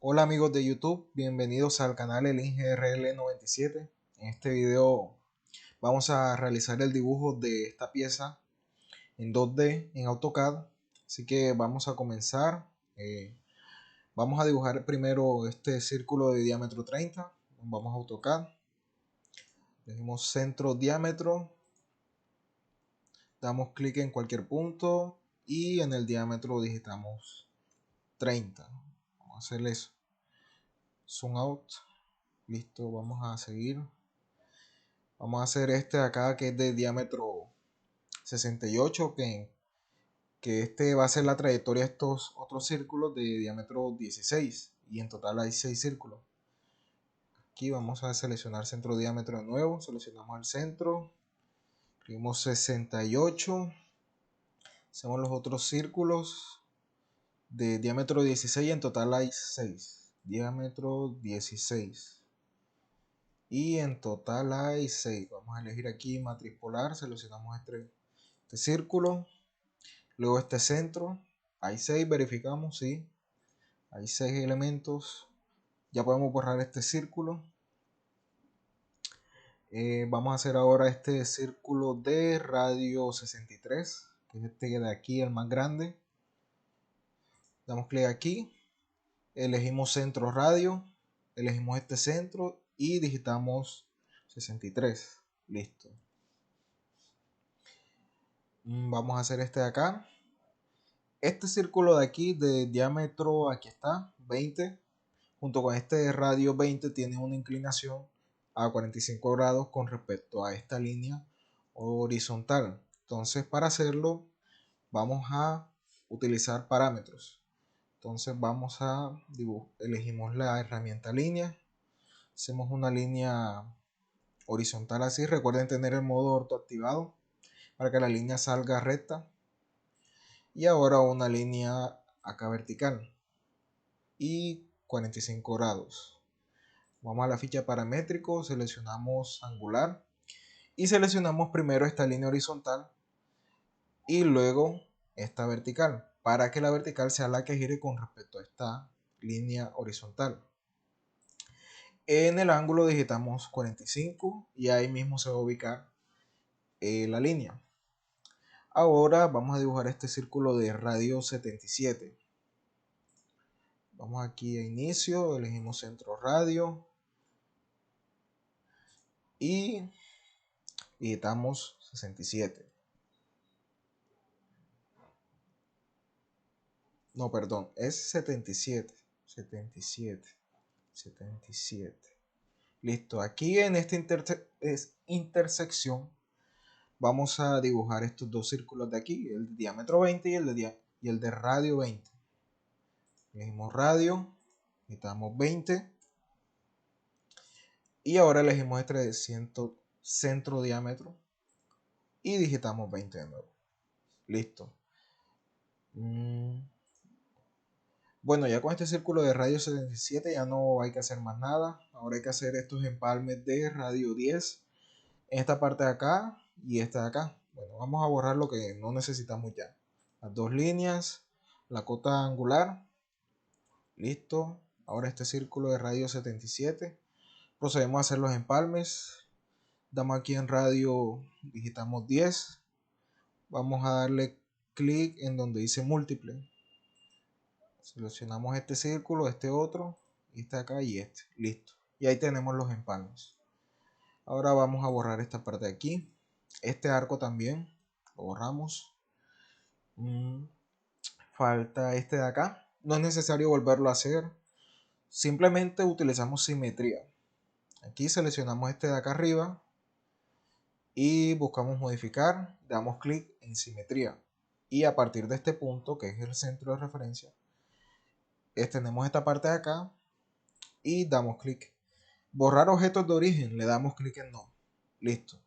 Hola amigos de YouTube, bienvenidos al canal El INGRL 97. En este video vamos a realizar el dibujo de esta pieza en 2D en AutoCAD. Así que vamos a comenzar. Vamos a dibujar primero este círculo de diámetro 30. Vamos a AutoCAD. Elegimos centro diámetro. Damos clic en cualquier punto y en el diámetro digitamos 30. Vamos a hacer eso. Zoom out. Listo, vamos a seguir. Vamos a hacer este de acá que es de diámetro 68, que este va a ser la trayectoria de estos otros círculos de diámetro 16. Y en total hay 6 círculos. Aquí vamos a seleccionar centro diámetro de nuevo. Seleccionamos el centro. Escribimos 68. Hacemos los otros círculos de diámetro 16. En total hay 6. Diámetro 16. Y en total hay 6. Vamos a elegir aquí matriz polar. Seleccionamos este círculo. Luego este centro. Hay 6. Verificamos, sí. Hay 6 elementos. Ya podemos borrar este círculo. Vamos a hacer ahora este círculo de radio 63. Que es este de aquí, el más grande. Damos clic aquí. Elegimos centro radio. Elegimos este centro. Y digitamos 63. Listo. Vamos a hacer este de acá. Este círculo de aquí de diámetro, aquí está, 20, junto con este radio 20 tiene una inclinación a 45 grados con respecto a esta línea horizontal. Entonces, para hacerlo vamos a utilizar parámetros. Entonces vamos a elegimos la herramienta línea, hacemos una línea horizontal así. Recuerden tener el modo orto activado para que la línea salga recta. Y ahora una línea acá vertical y 45 grados. Vamos a la ficha paramétrico, seleccionamos angular y seleccionamos primero esta línea horizontal y luego esta vertical, para que la vertical sea la que gire con respecto a esta línea horizontal. En el ángulo digitamos 45 y ahí mismo se va a ubicar la línea. Ahora vamos a dibujar este círculo de radio 77. Vamos aquí a inicio, elegimos centro radio y digitamos 67. No, perdón, es 77. 77. 77. Listo, aquí en esta intersección vamos a dibujar estos dos círculos de aquí, el de diámetro 20 y el de radio 20. Elegimos radio, digitamos 20 y ahora elegimos este de centro diámetro y digitamos 20 de nuevo. Listo. Bueno, ya con este círculo de radio 77 ya no hay que hacer más nada. Ahora hay que hacer estos empalmes de radio 10 en esta parte de acá y esta de acá. Bueno, vamos a borrar lo que no necesitamos ya. Las dos líneas, la cota angular. Listo. Ahora este círculo de radio 77. Procedemos a hacer los empalmes. Damos aquí en radio, digitamos 10. Vamos a darle clic en donde dice múltiple. Seleccionamos este círculo, este otro, este acá y este. Listo. Y ahí tenemos los empalmes. Ahora vamos a borrar esta parte de aquí. Este arco también lo borramos. Falta este de acá. No es necesario volverlo a hacer. Simplemente utilizamos simetría. Aquí seleccionamos este de acá arriba y buscamos modificar. Damos clic en simetría. Y a partir de este punto, que es el centro de referencia, extendemos esta parte de acá y damos clic. Borrar objetos de origen, le damos clic en no. Listo.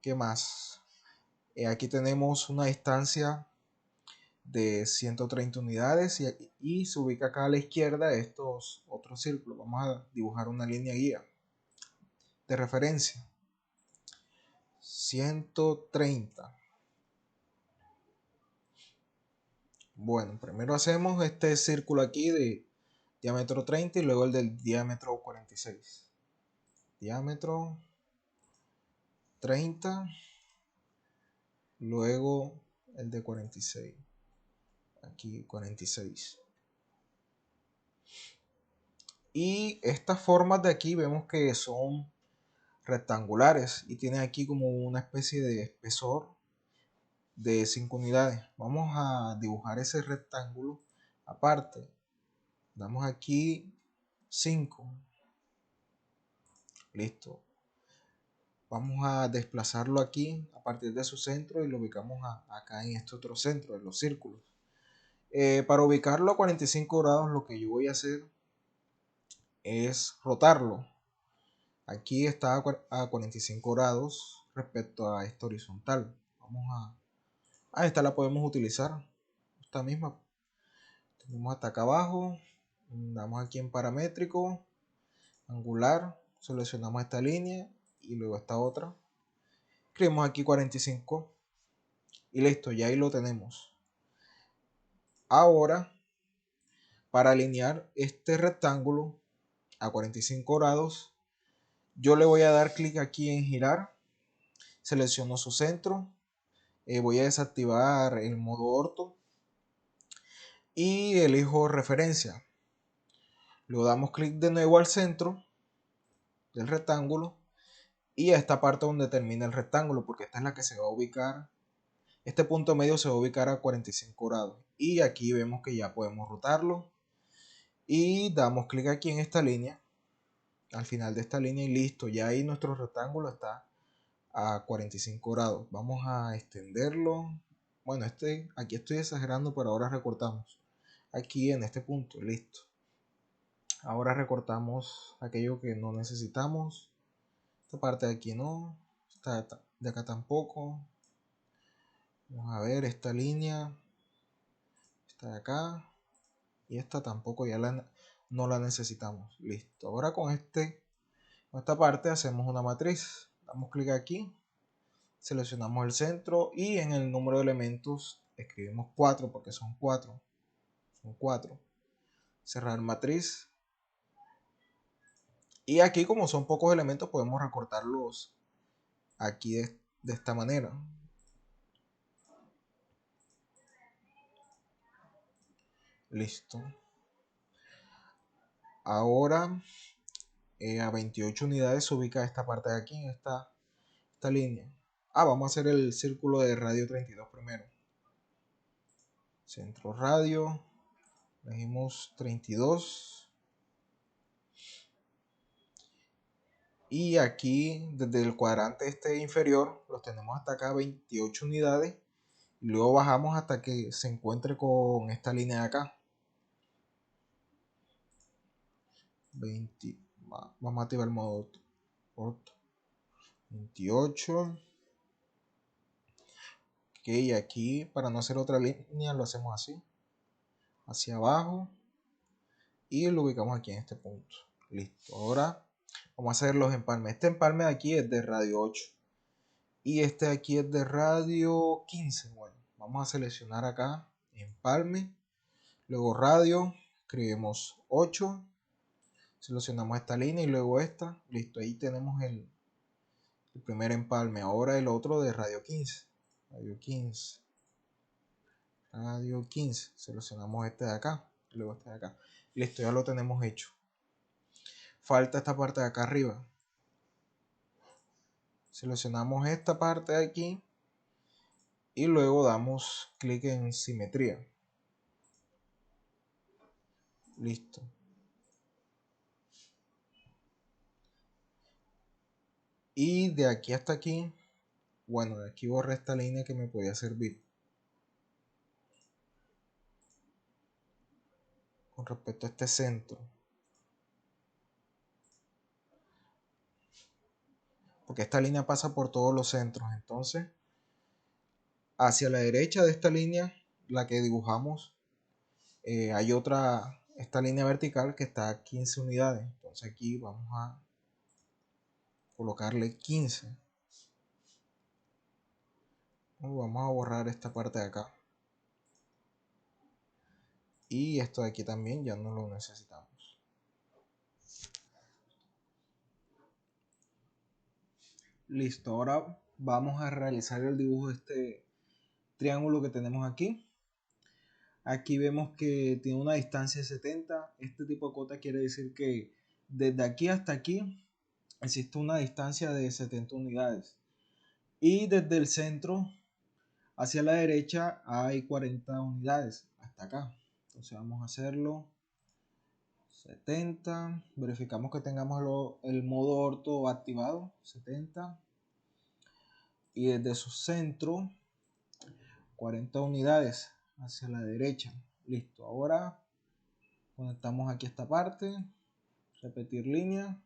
¿Qué más? Aquí tenemos una distancia de 130 unidades y se ubica acá a la izquierda estos otros círculos. Vamos a dibujar una línea guía de referencia. 130. Bueno, primero hacemos este círculo aquí de diámetro 30 y luego el del diámetro 46. Diámetro 30, luego el de 46. Aquí 46. Y estas formas de aquí vemos que son rectangulares y tienen aquí como una especie de espesor de 5 unidades. Vamos a dibujar ese rectángulo aparte. Damos aquí 5. Listo. Vamos a desplazarlo aquí a partir de su centro y lo ubicamos acá en este otro centro, en los círculos. Para ubicarlo a 45 grados lo que yo voy a hacer es rotarlo. Aquí está a 45 grados respecto a esta horizontal. Vamos a esta la podemos utilizar. Esta misma. Tenemos hasta acá abajo. Damos aquí en paramétrico, angular. Seleccionamos esta línea y luego esta otra. Escribimos aquí 45 y listo, ya ahí lo tenemos. Ahora, para alinear este rectángulo a 45 grados, yo le voy a dar clic aquí en girar, selecciono su centro, voy a desactivar el modo orto y elijo referencia. Luego damos clic de nuevo al centro del rectángulo y a esta parte donde termina el rectángulo, porque esta es la que se va a ubicar. Este punto medio se va a ubicar a 45 grados y aquí vemos que ya podemos rotarlo y damos clic aquí en esta línea, al final de esta línea y listo, ya ahí nuestro rectángulo está a 45 grados. Vamos a extenderlo. Bueno, aquí estoy exagerando, pero ahora recortamos aquí en este punto, listo. Ahora recortamos aquello que no necesitamos. Esta parte de aquí no, esta de acá tampoco. Vamos a ver esta línea, esta de acá y esta tampoco, ya no la necesitamos. Listo. Ahora con esta parte hacemos una matriz. Damos clic aquí, seleccionamos el centro y en el número de elementos escribimos 4 porque son 4. Son 4. Cerrar matriz. Y aquí, como son pocos elementos, podemos recortarlos aquí de esta manera. Listo. Ahora a 28 unidades se ubica esta parte de aquí, en esta línea. Vamos a hacer el círculo de radio 32 primero. Centro radio. Elegimos 32. Y aquí, desde el cuadrante este inferior, los tenemos hasta acá 28 unidades. Y luego bajamos hasta que se encuentre con esta línea de acá. 20, vamos a activar el modo orto. 28. Ok, aquí para no hacer otra línea lo hacemos así. Hacia abajo. Y lo ubicamos aquí en este punto. Listo. Ahora vamos a hacer los empalmes. Este empalme de aquí es de radio 8. Y este de aquí es de radio 15. Bueno, vamos a seleccionar acá empalme. Luego radio. Escribimos 8. Seleccionamos esta línea y luego esta. Listo, ahí tenemos el primer empalme. Ahora el otro de radio 15. Radio 15. Radio 15. Seleccionamos este de acá. Luego este de acá. Listo, ya lo tenemos hecho. Falta esta parte de acá arriba. Seleccionamos esta parte de aquí. Y luego damos clic en simetría. Listo. Y de aquí hasta aquí, bueno, de aquí borré esta línea que me podía servir. Con respecto a este centro. Porque esta línea pasa por todos los centros. Entonces, hacia la derecha de esta línea, la que dibujamos, hay otra, esta línea vertical que está a 15 unidades. Entonces aquí vamos a colocarle 15. Vamos a borrar esta parte de acá. Y esto de aquí también ya no lo necesitamos. Listo, ahora vamos a realizar el dibujo de este triángulo que tenemos aquí. Aquí vemos que tiene una distancia de 70. Este tipo de cota quiere decir que desde aquí hasta aquí existe una distancia de 70 unidades. Y desde el centro hacia la derecha hay 40 unidades hasta acá. Entonces vamos a hacerlo 70. Verificamos que tengamos el modo orto activado, 70. Y desde su centro 40 unidades hacia la derecha. Listo, ahora conectamos aquí esta parte, repetir línea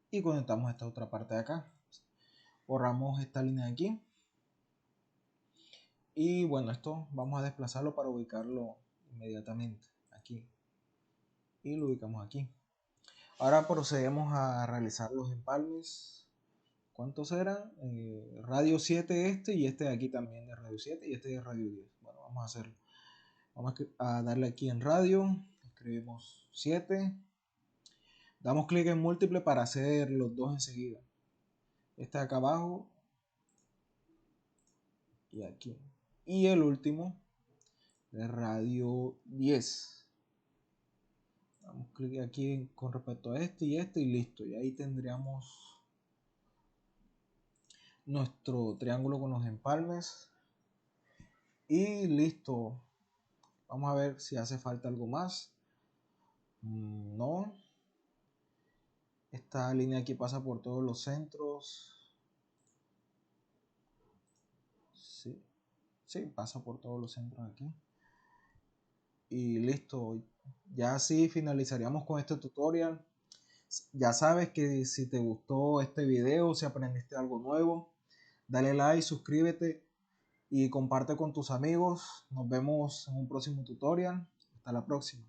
y conectamos esta otra parte de acá. Borramos esta línea de aquí y bueno, esto vamos a desplazarlo para ubicarlo inmediatamente aquí y lo ubicamos aquí. Ahora procedemos a realizar los empalmes. ¿Cuántos eran? Radio 7 este y este de aquí también de radio 7 y este de radio 10. Bueno, vamos a hacerlo. Vamos a darle aquí en radio, escribimos 7, damos clic en múltiple para hacer los dos enseguida. Este de acá abajo y aquí. Y el último de radio 10. Damos clic aquí con respecto a este y listo. Y ahí tendríamos nuestro triángulo con los empalmes. Y listo. Vamos a ver si hace falta algo más. No. Esta línea aquí pasa por todos los centros. Sí, pasa por todos los centros aquí. Y listo. Ya así finalizaríamos con este tutorial. Ya sabes que si te gustó este video, si aprendiste algo nuevo, dale like, suscríbete y comparte con tus amigos. Nos vemos en un próximo tutorial. Hasta la próxima.